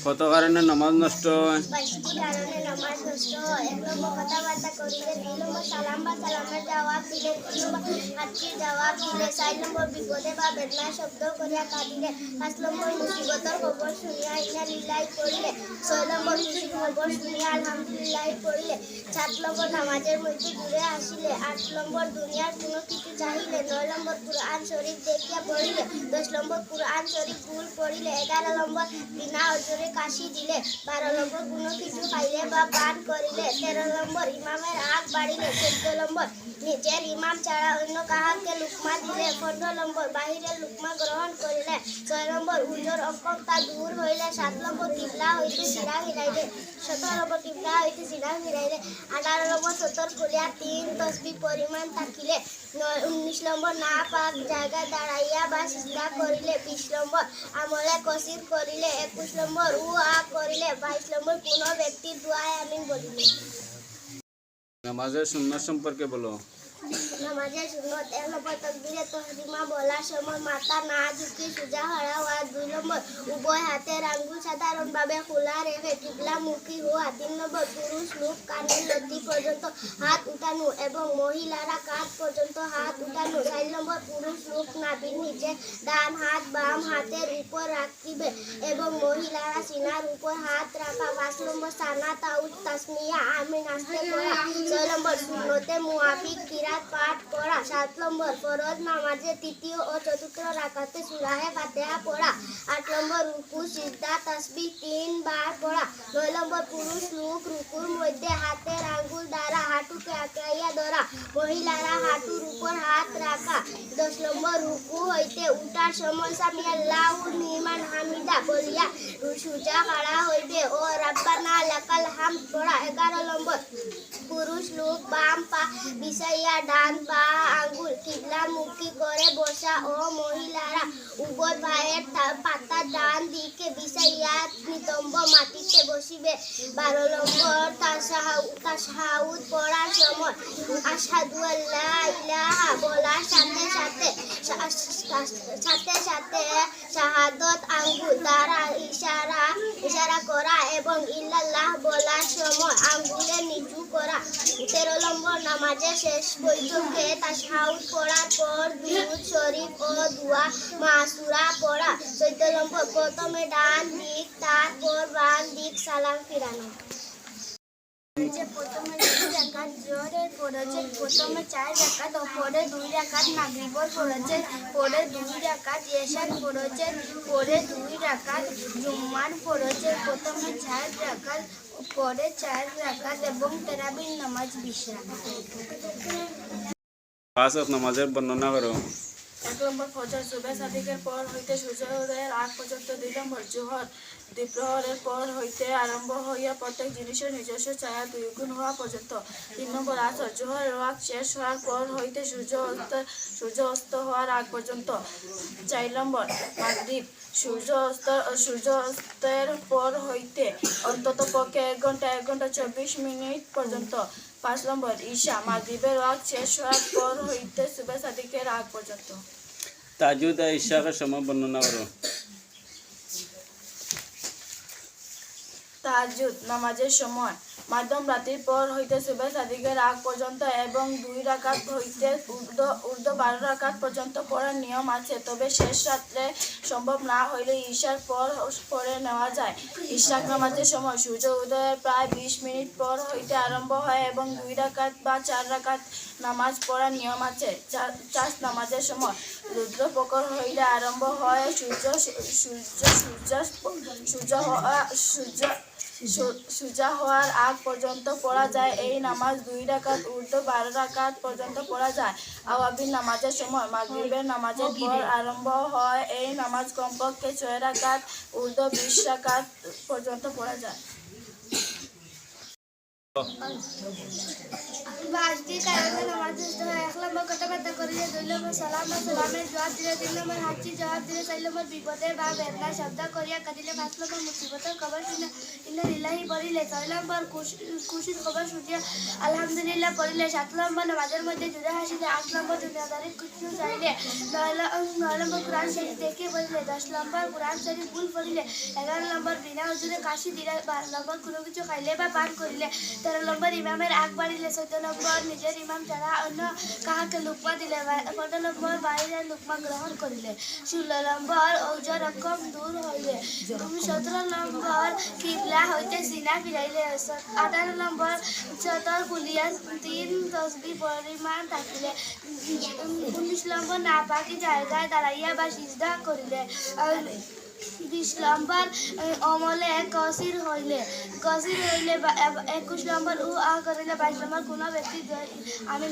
কত কারণে নামাজ নষ্ট হয়? 5টি কারণে নামাজ নষ্ট হয়। 1 নম্বর কথাবার্তা করিলে, 2 নম্বর সালাম বা সালামের জবাব দিলে, 3 নম্বর হাজির জবাব দিলে, 4 নম্বর বিপদে বা বেদনায় শব্দ করিয়া কাঁদিলে, 5 নম্বর মুসিবতর খবর শুনিয়া ইন্না লিল্লাহি পড়িলে, 6 নম্বর খুশির খবর শুনিয়া আলহামদুলিল্লাহ পড়িলে, 7 নম্বর নামাজের মধ্যে ঘুরে আসিলে, 8 নম্বর দুনিয়ার কোনো কিছু চাহিলে, 9 নম্বর কুরআন শরীফ দেখিয়া পড়িলে, 10 নম্বর কুরআন শরীফ ভুল পড়িলে, 11 নম্বর বিনা অজরে কাশি দিলে, 12 নম্বর কোনো কিছু খাইলে বা পান করিলে, 13 নম্বর ইমামের আগ বাড়িলে, 14 নম্বর নিজের ইমাম ছাড়া অন্য কাহাকে লুকমা দিলে, 15 নম্বর বাহিরের লুকমা গ্রহণ করিলে, 6 নম্বর উজর অকর্তা দূর হইলে, 7 নম্বর কিবলা হইতে সিনা ফিরাইলে, 17 নম্বর কিবলা হইতে সিনা ফিরাইলে, 18 নম্বর সতর খুলিয়া 3 তসবিহ পরিমাণ থাকিলে, 19 নম্বর না পাক জায়গায় দাঁড়াইয়া বা সিজদা করিলে, 20 নম্বর আমলে কসির করিলে, 21 নম্বর করিলে, 22 নম্বর কোন ব্যক্তির দোয়ায় আমিন বলিলে। নামাজের সুন্নাত সম্পর্কে বলো। নামাজের সুন্নত: 1 নম্বর তাকবীরে তাহরিমা বলার সময় মাথা না ঝুঁকি সোজা খাড়া হওয়া। 2 নম্বর উভয় হাতের আঙ্গুল সাধারণভাবে খোলা রেখে কিবলামুখী হওয়া। 3 নম্বর পুরুষ লোক কানের লতি পর্যন্ত হাত উঠানো এবং মহিলারা কাঁধ পর্যন্ত হাত উঠানো। 4 নম্বর পুরুষ লোক নাভির নিচে ডান হাত বাম হাতের উপর রাখিবে এবং মহিলারা সিনার উপর হাত রাখা। 5 নম্বর সানা তাউজ তাসমিয়া আমিন আস্তে পড়া। 6 নম্বর সুন্নতে মুআফিক কিরাত পাঠ করা। 7 নম্বর ফরজ নামাজের তৃতীয় ও চতুর্থ রাকাতে সূরা ফাতিহা পড়া। 8 নম্বর রুকু সিজদা তাসবিহ 3 বার পড়া। 9 নম্বর পুরুষ লোক রুকুর মধ্যে হাতের আঙ্গুল দ্বারা হাঁটুকে আঁকড়াইয়া ধরা, মহিলারা হাঁটুর উপর হাত রাখা। 10 নম্বর রুকু হইতে উঠার সময় সামি আল্লাহু লিমান হামিদা বলিয়া সোজা খাড়া হইবে ও রাব্বানা লাকাল হামদ পড়া। 11 নম্বর পুরুষ লোক বাম পা বিছাইয়া ডান পা আঙ্গুল কিবলামুখী করে বসা ও মহিলারা উভয় পায়ের পাতা ডান দিকে বিছাইয়া নিতম্ব মাটিতে বসিবে। 12 নম্বর তাশাহুদ পড়ার সময় আশহাদু আল্লা ইলাহা বলার সাথে সাথে শাহাদত আঙ্গুল দ্বারা ইশারা করা এবং ইল্লাল্লাহ বলার সময় আঙ্গুলের নিচু করা। 13 নম্বর নামাজের শেষ বৈঠকে তাশাহুদ পড়ার পর দুরূদ শরীফ ও দোয়া মাসুরা পড়া। 14 নম্বর প্রথমে ডান দিক তারপর বাম দিক সালাম ফিরানো। প্রথমে 2 রাকাত জোহরের পড়েছে, প্রথমে 4 রাকাত ও পরে 2 রাকাত মাগরিবের পড়েছে, পরে 2 রাকাত এশার পড়েছে, পরে 2 রাকাত জুম্মার পড়েছে, প্রথমে 4 রাকাত পরে 4 রাকাত এবং তারাবির নামাজ 20 রাকাত। 5 ওয়াক্ত নামাজের বর্ণনা করো। 1 নম্বর ফজর সুবহ সাদিকের পর হইতে সূর্যোদয়ের আগ পর্যন্ত। 2 নম্বর জোহর দ্বিপ্রহরের পর হইতে আরম্ভ হইয়া প্রত্যেক জিনিসের নিজস্ব ছায়া 2 গুণ হওয়া পর্যন্ত। 3 নম্বর আসর জোহরের ওয়াক্ত শেষ হওয়ার পর হইতে সূর্য অস্ত হওয়ার আগ পর্যন্ত। 4 নম্বর মাগরিব সূর্য অস্তের পর হইতে অন্তত পক্ষে 1 ঘন্টা 1 ঘন্টা 24 মিনিট পর্যন্ত। 5 নম্বর ঈশা মাগরিবের ওয়াক্ত শেষ হওয়ার পর হইতে সুবহ সাদিকের আগ পর্যন্ত। তাহাজ্জুদ আর ইশরাকের সময় বর্ণনা করো। তাহাজ্জুদ নামাজের সময় মাধ্যম রাত্রির পর হইতে সুবহ সাদিকের আগ পর্যন্ত এবং 2 রাকাত হইতে ঊর্ধ্ব 12 রাকাত পর্যন্ত পড়ার নিয়ম আছে, তবে শেষ রাত্রে সম্ভব না হইলে ঈশার পর পড়ে নেওয়া যায়। ইশরাক নামাজের সময় সূর্য উদয়ের প্রায় 20 মিনিট পর হইতে আরম্ভ হয় এবং 2 রাকাত বা 4 রাকাত নামাজ পড়ার নিয়ম আছে। চাষ নামাজের সময় রুদ্র প্রখর হইলে আরম্ভ হয় সূর্য হওয়ার আগ পর্যন্ত পড়া যায়। এই নামাজ 2 রাকাত ঊর্ধ্ব 12 রাকাত পর্যন্ত পড়া যায়। আওয়াবিন নামাজের সময় মাগরিবের নামাজের পর আরম্ভ হয়। এই নামাজ কমপক্ষে 6 রাকাত ঊর্ধ্ব 20 রাকাত পর্যন্ত পড়া যায়। বাসটি কারণে নামাজ এক নম্বর কথাবার্তা করিলে 2 নম্বর সালামের জবাব দিলে 3 নম্বর হাঁচি জবাব দিলে 4 নম্বর বিপদে বা বেদনা শব্দ করিয়া কাঁদিলে 5 নম্বর মুসিবতের খবর শুনে ইন্না লিল্লাহি পড়িলে 6 নম্বর খুশির খবর শুনিয়া আলহামদুলিল্লাহ পড়িলে 7 নম্বর নামাজের মধ্যে জুড়ে হাসিলে 8 নম্বর দুনিয়াদারি কিছু চাইলে 9 নম্বর কোরআন শরীফ দেখে পড়িলে 10 নম্বর কোরআন শরীফ ভুল পড়িলে 11 নম্বর বিনা হুজুরে কাশি দিলে 12 নম্বর কোনো কিছু খাইলে বা পান করিলে 13 নম্বর ইমামের আগ বাড়িলে 14 নম্বর নিজের ইমাম ছাড়া অন্য কাহাকে লুকমা দিলে 15 নম্বর বাইরে লুকমা গ্রহণ করিলে 16 নম্বর ঔজর রকম দূর হইলে 17 নম্বর কিবলা হইতে সিনা ফিরাইলে 18 নম্বর চতর কুলিয়া 3 তসবি পরিমাণ থাকিলে 19 নম্বর নাপাকি জায়গায় দাঁড়াইয়া বা সিজদা করিলে 20 নম্বর অমলে কসির হইলে 21 নম্বর উ আ করিলে 22 নম্বর কোনো ব্যক্তি আমিন